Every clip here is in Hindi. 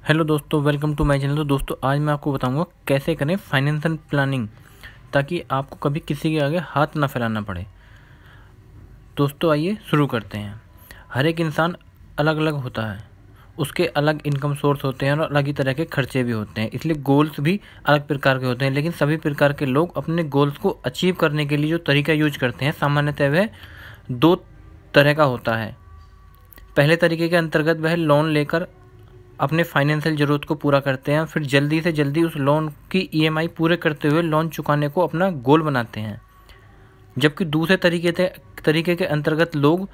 हेलो दोस्तों, वेलकम टू माय चैनल। तो दोस्तों आज मैं आपको बताऊंगा कैसे करें फाइनेंशियल प्लानिंग, ताकि आपको कभी किसी के आगे हाथ ना फैलाना पड़े। दोस्तों आइए शुरू करते हैं। हर एक इंसान अलग अलग होता है, उसके अलग इनकम सोर्स होते हैं और अलग ही तरह के खर्चे भी होते हैं, इसलिए गोल्स भी अलग प्रकार के होते हैं। लेकिन सभी प्रकार के लोग अपने गोल्स को अचीव करने के लिए जो तरीका यूज करते हैं सामान्यतः वह दो तरह का होता है। पहले तरीके के अंतर्गत वह लोन लेकर अपने फाइनेंशियल ज़रूरत को पूरा करते हैं, फिर जल्दी से जल्दी उस लोन की ईएमआई पूरे करते हुए लोन चुकाने को अपना गोल बनाते हैं। जबकि दूसरे तरीके के अंतर्गत लोग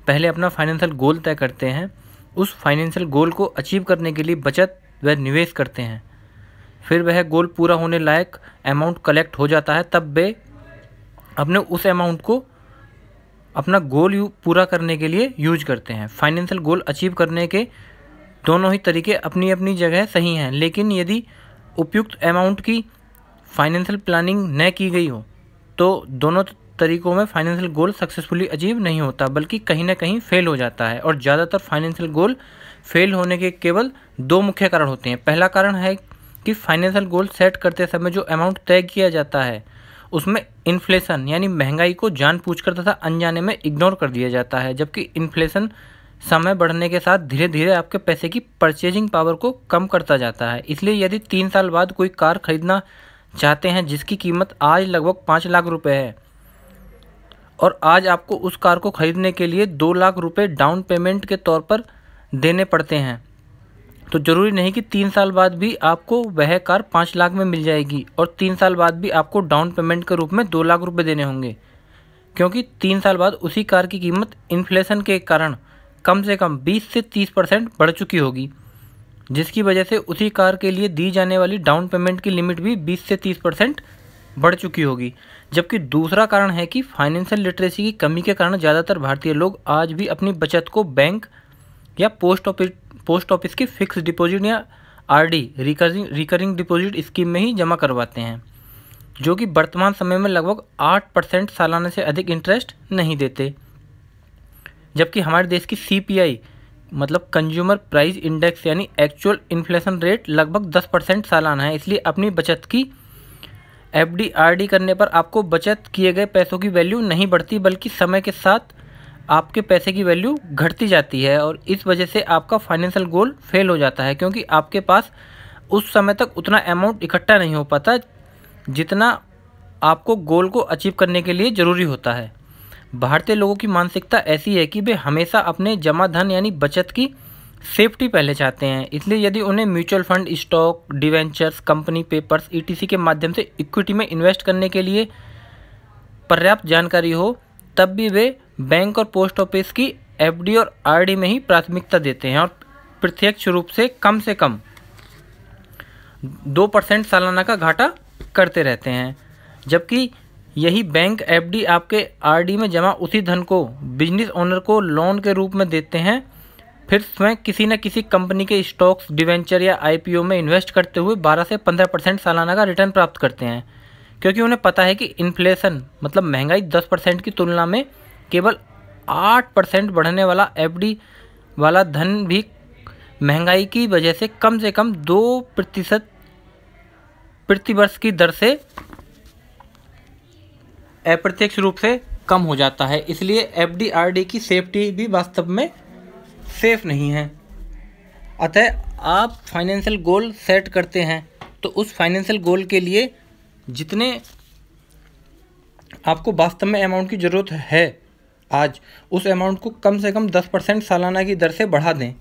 पहले अपना फाइनेंशियल गोल तय करते हैं, उस फाइनेंशियल गोल को अचीव करने के लिए बचत व निवेश करते हैं। फिर वह गोल पूरा होने लायक अमाउंट कलेक्ट हो जाता है, तब वे अपने उस अमाउंट को अपना गोल पूरा करने के लिए यूज करते हैं। फाइनेंशियल गोल अचीव करने के दोनों ही तरीके अपनी अपनी जगह सही हैं, लेकिन यदि उपयुक्त अमाउंट की फाइनेंशियल प्लानिंग न की गई हो तो दोनों तरीकों में फाइनेंशियल गोल सक्सेसफुली अचीव नहीं होता, बल्कि कहीं ना कहीं फेल हो जाता है। और ज़्यादातर फाइनेंशियल गोल फेल होने के केवल दो मुख्य कारण होते हैं। पहला कारण है कि फाइनेंशियल गोल सेट करते समय जो अमाउंट तय किया जाता है उसमें इन्फ्लेशन यानी महंगाई को जानबूझकर तथा अनजाने में इग्नोर कर दिया जाता है, जबकि इन्फ्लेशन समय बढ़ने के साथ धीरे धीरे आपके पैसे की परचेजिंग पावर को कम करता जाता है। इसलिए यदि 3 साल बाद कोई कार खरीदना चाहते हैं जिसकी कीमत आज लगभग 5 लाख रुपए है और आज आपको उस कार को खरीदने के लिए 2 लाख रुपए डाउन पेमेंट के तौर पर देने पड़ते हैं, तो ज़रूरी नहीं कि 3 साल बाद भी आपको वह कार 5 लाख में मिल जाएगी और 3 साल बाद भी आपको डाउन पेमेंट के रूप में 2 लाख रुपए देने होंगे, क्योंकि 3 साल बाद उसी कार की कीमत इन्फ्लेशन के कारण कम से कम 20 से 30% बढ़ चुकी होगी, जिसकी वजह से उसी कार के लिए दी जाने वाली डाउन पेमेंट की लिमिट भी 20 से 30% बढ़ चुकी होगी। जबकि दूसरा कारण है कि फाइनेंशियल लिटरेसी की कमी के कारण ज़्यादातर भारतीय लोग आज भी अपनी बचत को बैंक या पोस्ट ऑफिस की फिक्स डिपॉजिट या आरडी रिकरिंग डिपॉजिट स्कीम में ही जमा करवाते हैं, जो कि वर्तमान समय में लगभग 8% सालाना से अधिक इंटरेस्ट नहीं देते। जबकि हमारे देश की सीपीआई मतलब कंज्यूमर प्राइस इंडेक्स यानी एक्चुअल इन्फ्लेशन रेट लगभग 10% सालाना है। इसलिए अपनी बचत की एफडी आरडी करने पर आपको बचत किए गए पैसों की वैल्यू नहीं बढ़ती, बल्कि समय के साथ आपके पैसे की वैल्यू घटती जाती है और इस वजह से आपका फाइनेंशियल गोल फेल हो जाता है, क्योंकि आपके पास उस समय तक उतना अमाउंट इकट्ठा नहीं हो पाता जितना आपको गोल को अचीव करने के लिए ज़रूरी होता है। भारतीय लोगों की मानसिकता ऐसी है कि वे हमेशा अपने जमा धन यानी बचत की सेफ्टी पहले चाहते हैं। इसलिए यदि उन्हें mutual fund, stock, debentures, company papers etc के माध्यम से इक्विटी में इन्वेस्ट करने के लिए पर्याप्त जानकारी हो, तब भी वे बैंक और पोस्ट ऑफिस की एफडी और आरडी में ही प्राथमिकता देते हैं और प्रत्यक्ष रूप से कम 2% सालाना का घाटा करते रहते हैं। जबकि यही बैंक एफडी आपके आरडी में जमा उसी धन को बिजनेस ओनर को लोन के रूप में देते हैं, फिर स्वयं किसी न किसी कंपनी के स्टॉक्स, डिवेंचर या आईपीओ में इन्वेस्ट करते हुए 12 से 15% सालाना का रिटर्न प्राप्त करते हैं, क्योंकि उन्हें पता है कि इन्फ्लेशन मतलब महंगाई 10% की तुलना में केवल 8% बढ़ने वाला एफडी वाला धन भी महंगाई की वजह से कम 2% प्रति वर्ष की दर से अप्रत्यक्ष रूप से कम हो जाता है। इसलिए एफडी आरडी की सेफ्टी भी वास्तव में सेफ नहीं है। अतः आप फाइनेंशियल गोल सेट करते हैं तो उस फाइनेंशियल गोल के लिए जितने आपको वास्तव में अमाउंट की ज़रूरत है आज, उस अमाउंट को कम से कम 10% सालाना की दर से बढ़ा दें,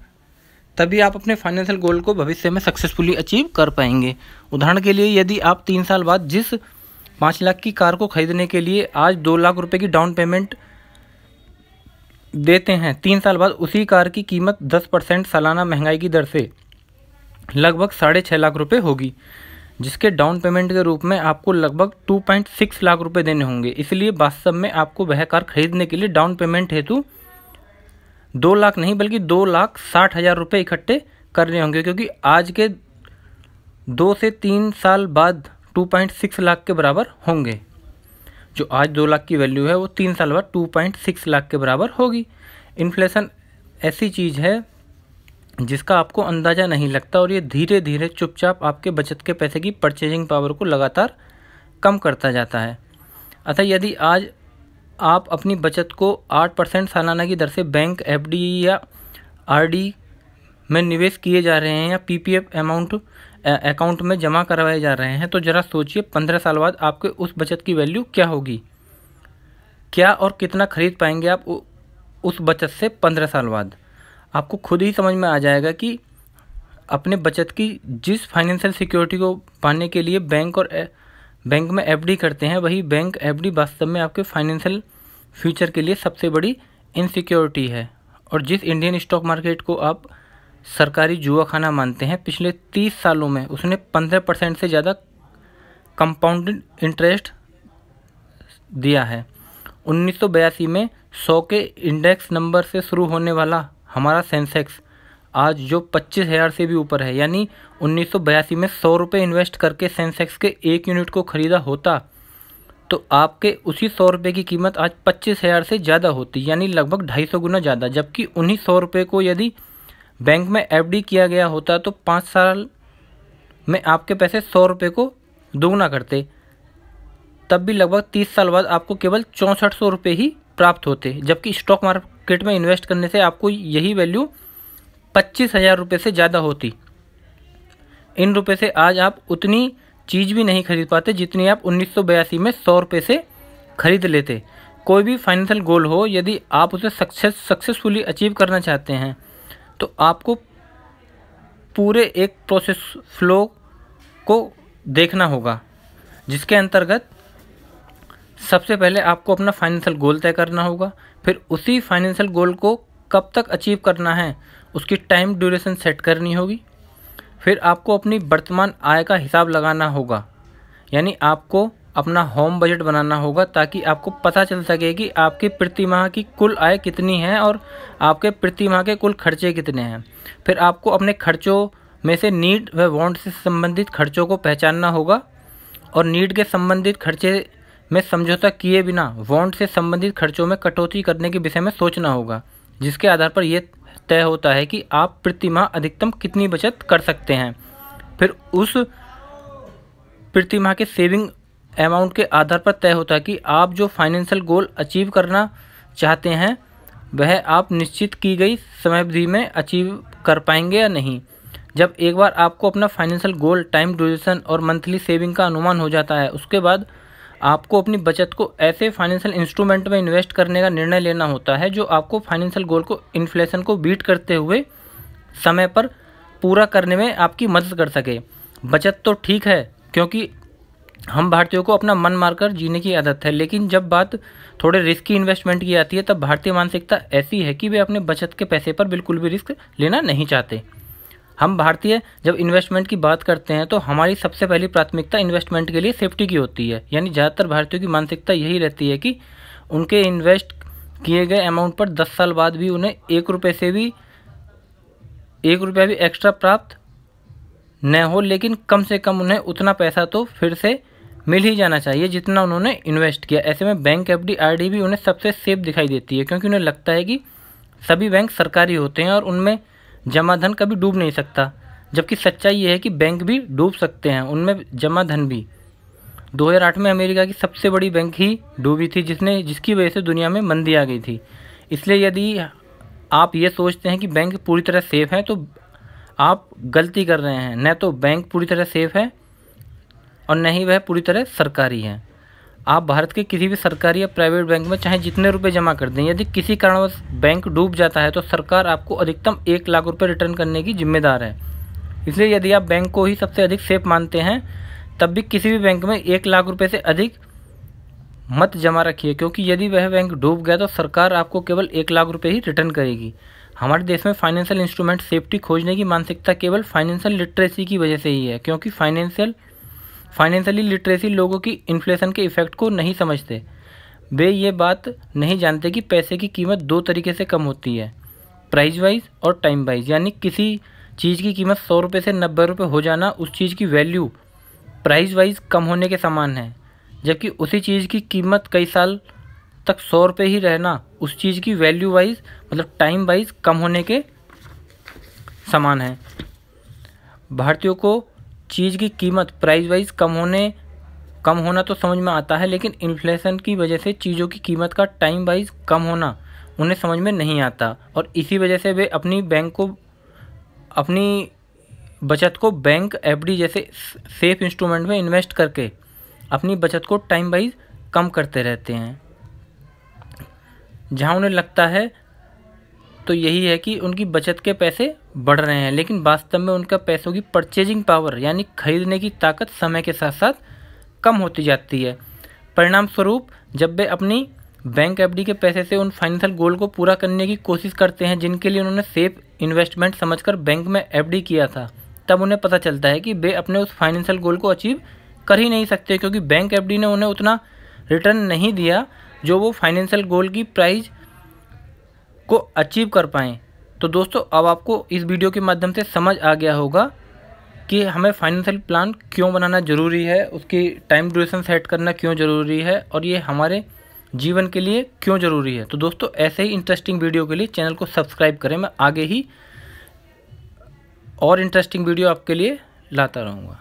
तभी आप अपने फाइनेंशियल गोल को भविष्य में सक्सेसफुली अचीव कर पाएंगे। उदाहरण के लिए यदि आप 3 साल बाद जिस 5 लाख की कार को खरीदने के लिए आज 2 लाख रुपए की डाउन पेमेंट देते हैं, 3 साल बाद उसी कार की कीमत 10% सालाना महंगाई की दर से लगभग 6.5 लाख रुपए होगी, जिसके डाउन पेमेंट के रूप में आपको लगभग 2.6 लाख रुपए देने होंगे। इसलिए वास्तव में आपको वह कार खरीदने के लिए डाउन पेमेंट हेतु 2 लाख नहीं बल्कि 2,60,000 रुपये इकट्ठे करने होंगे, क्योंकि आज के 2 से 3 साल बाद 2.6 लाख के बराबर होंगे। जो आज 2 लाख की वैल्यू है वो 3 साल बाद 2.6 लाख के बराबर होगी। इन्फ्लेशन ऐसी चीज़ है जिसका आपको अंदाज़ा नहीं लगता, और ये धीरे धीरे चुपचाप आपके बचत के पैसे की परचेजिंग पावर को लगातार कम करता जाता है। अतः यदि आज आप अपनी बचत को 8% सालाना की दर से बैंक, एफडी या आरडी में निवेश किए जा रहे हैं या पीपीएफ अकाउंट में जमा करवाए जा रहे हैं, तो ज़रा सोचिए 15 साल बाद आपके उस बचत की वैल्यू क्या होगी। क्या और कितना खरीद पाएंगे आप उस बचत से 15 साल बाद। आपको खुद ही समझ में आ जाएगा कि अपने बचत की जिस फाइनेंशियल सिक्योरिटी को पाने के लिए बैंक में एफडी करते हैं, वही बैंक एफडी वास्तव में आपके फाइनेंशियल फ्यूचर के लिए सबसे बड़ी इनसिक्योरिटी है। और जिस इंडियन स्टॉक मार्केट को आप सरकारी जुआ खाना मानते हैं, पिछले 30 सालों में उसने 15% से ज़्यादा कंपाउंडेड इंटरेस्ट दिया है। 1982 में 100 के इंडेक्स नंबर से शुरू होने वाला हमारा सेंसेक्स आज जो 25,000 से भी ऊपर है, यानी 1982 में 100 रुपये इन्वेस्ट करके सेंसेक्स के 1 यूनिट को खरीदा होता तो आपके उसी 100 रुपये की कीमत आज 25,000 से ज़्यादा होती, यानी लगभग 250 गुना ज़्यादा। जबकि उन्हीं 100 रुपये को यदि बैंक में एफडी किया गया होता तो 5 साल में आपके पैसे 100 रुपये को दोगुना करते, तब भी लगभग 30 साल बाद आपको केवल 6400 रुपये ही प्राप्त होते। जबकि स्टॉक मार्केट में इन्वेस्ट करने से आपको यही वैल्यू 25,000 रुपये से ज़्यादा होती। इन रुपये से आज आप उतनी चीज़ भी नहीं खरीद पाते जितनी आप 1982 में 100 रुपये से खरीद लेते। कोई भी फाइनेंशियल गोल हो, यदि आप उसे सक्सेसफुली अचीव करना चाहते हैं तो आपको पूरे एक प्रोसेस फ्लो को देखना होगा, जिसके अंतर्गत सबसे पहले आपको अपना फाइनेंशियल गोल तय करना होगा। फिर उसी फाइनेंशियल गोल को कब तक अचीव करना है उसकी टाइम ड्यूरेशन सेट करनी होगी। फिर आपको अपनी वर्तमान आय का हिसाब लगाना होगा, यानी आपको अपना होम बजट बनाना होगा ताकि आपको पता चल सके कि आपकी प्रति माह की कुल आय कितनी है और आपके प्रति माह के कुल खर्चे कितने हैं। फिर आपको अपने खर्चों में से नीड व वांट से संबंधित खर्चों को पहचानना होगा और नीड के संबंधित खर्चे में समझौता किए बिना वांट से संबंधित खर्चों में कटौती करने के विषय में सोचना होगा, जिसके आधार पर यह तय होता है कि आप प्रति माह अधिकतम कितनी बचत कर सकते हैं। फिर उस प्रति माह के सेविंग अमाउंट के आधार पर तय होता है कि आप जो फाइनेंशियल गोल अचीव करना चाहते हैं वह आप निश्चित की गई समयावधि में अचीव कर पाएंगे या नहीं। जब एक बार आपको अपना फाइनेंशियल गोल, टाइम ड्यूरेशन और मंथली सेविंग का अनुमान हो जाता है, उसके बाद आपको अपनी बचत को ऐसे फाइनेंशियल इंस्ट्रूमेंट में इन्वेस्ट करने का निर्णय लेना होता है जो आपको फाइनेंशियल गोल को इन्फ्लेशन को बीट करते हुए समय पर पूरा करने में आपकी मदद कर सके। बचत तो ठीक है, क्योंकि हम भारतीयों को अपना मन मारकर जीने की आदत है, लेकिन जब बात थोड़े रिस्की इन्वेस्टमेंट की आती है तब भारतीय मानसिकता ऐसी है कि वे अपने बचत के पैसे पर बिल्कुल भी रिस्क लेना नहीं चाहते। हम भारतीय जब इन्वेस्टमेंट की बात करते हैं तो हमारी सबसे पहली प्राथमिकता इन्वेस्टमेंट के लिए सेफ्टी की होती है, यानी ज़्यादातर भारतीयों की मानसिकता यही रहती है कि उनके इन्वेस्ट किए गए अमाउंट पर 10 साल बाद भी उन्हें 1 रुपया भी एक्स्ट्रा प्राप्त न हो, लेकिन कम से कम उन्हें उतना पैसा तो फिर से मिल ही जाना चाहिए जितना उन्होंने इन्वेस्ट किया। ऐसे में बैंक, एफडी, आरडी भी उन्हें सबसे सेफ दिखाई देती है, क्योंकि उन्हें लगता है कि सभी बैंक सरकारी होते हैं और उनमें जमा धन कभी डूब नहीं सकता। जबकि सच्चाई ये है कि बैंक भी डूब सकते हैं, उनमें जमा धन भी। 2008 में अमेरिका की सबसे बड़ी बैंक ही डूबी थी, जिसकी वजह से दुनिया में मंदी आ गई थी। इसलिए यदि आप ये सोचते हैं कि बैंक पूरी तरह सेफ है तो आप गलती कर रहे हैं। न तो बैंक पूरी तरह सेफ है और न ही वह पूरी तरह सरकारी है। आप भारत के किसी भी सरकारी या प्राइवेट बैंक में चाहे जितने रुपए जमा कर दें, यदि किसी कारणवश बैंक डूब जाता है तो सरकार आपको अधिकतम 1 लाख रुपये रिटर्न करने की जिम्मेदार है। इसलिए यदि आप बैंक को ही सबसे अधिक सेफ मानते हैं तब भी किसी भी बैंक में 1 लाख रुपये से अधिक मत जमा रखिए, क्योंकि यदि वह बैंक डूब गया तो सरकार आपको केवल 1 लाख रुपये ही रिटर्न करेगी। हमारे देश में फाइनेंशियल इंस्ट्रूमेंट सेफ्टी खोजने की मानसिकता केवल फाइनेंशियल लिटरेसी की वजह से ही है, क्योंकि फाइनेंशियली लिटरेसी लोगों की इन्फ्लेशन के इफेक्ट को नहीं समझते। वे ये बात नहीं जानते कि पैसे की कीमत 2 तरीके से कम होती है, प्राइस वाइज और टाइम वाइज। यानी किसी चीज़ की कीमत 100 रुपये से 90 रुपये हो जाना उस चीज़ की वैल्यू प्राइस वाइज कम होने के समान है, जबकि उसी चीज़ की कीमत कई साल तक 100 रुपये ही रहना उस चीज़ की वैल्यू वाइज मतलब टाइम वाइज कम होने के समान है। भारतीयों को चीज़ की कीमत प्राइस वाइज कम होना तो समझ में आता है, लेकिन इन्फ्लेशन की वजह से चीज़ों की कीमत का टाइम वाइज कम होना उन्हें समझ में नहीं आता, और इसी वजह से वे अपनी बचत को बैंक एफडी जैसे सेफ इंस्ट्रूमेंट में इन्वेस्ट करके अपनी बचत को टाइम वाइज कम करते रहते हैं। जहां उन्हें लगता है तो यही है कि उनकी बचत के पैसे बढ़ रहे हैं, लेकिन वास्तव में उनका पैसों की परचेजिंग पावर यानी खरीदने की ताकत समय के साथ साथ कम होती जाती है। परिणाम स्वरूप जब वे अपनी बैंक एफडी के पैसे से उन फाइनेंशियल गोल को पूरा करने की कोशिश करते हैं जिनके लिए उन्होंने सेफ इन्वेस्टमेंट समझकर बैंक में एफडी किया था, तब उन्हें पता चलता है कि वे अपने उस फाइनेंशियल गोल को अचीव कर ही नहीं सकते, क्योंकि बैंक एफडी ने उन्हें उतना रिटर्न नहीं दिया जो वो फाइनेंशियल गोल की प्राइस को अचीव कर पाएँ। तो दोस्तों, अब आपको इस वीडियो के माध्यम से समझ आ गया होगा कि हमें फाइनेंशियल प्लान क्यों बनाना ज़रूरी है, उसकी टाइम ड्यूरेशन सेट करना क्यों ज़रूरी है, और ये हमारे जीवन के लिए क्यों ज़रूरी है। तो दोस्तों, ऐसे ही इंटरेस्टिंग वीडियो के लिए चैनल को सब्सक्राइब करें। मैं आगे ही और इंटरेस्टिंग वीडियो आपके लिए लाता रहूँगा।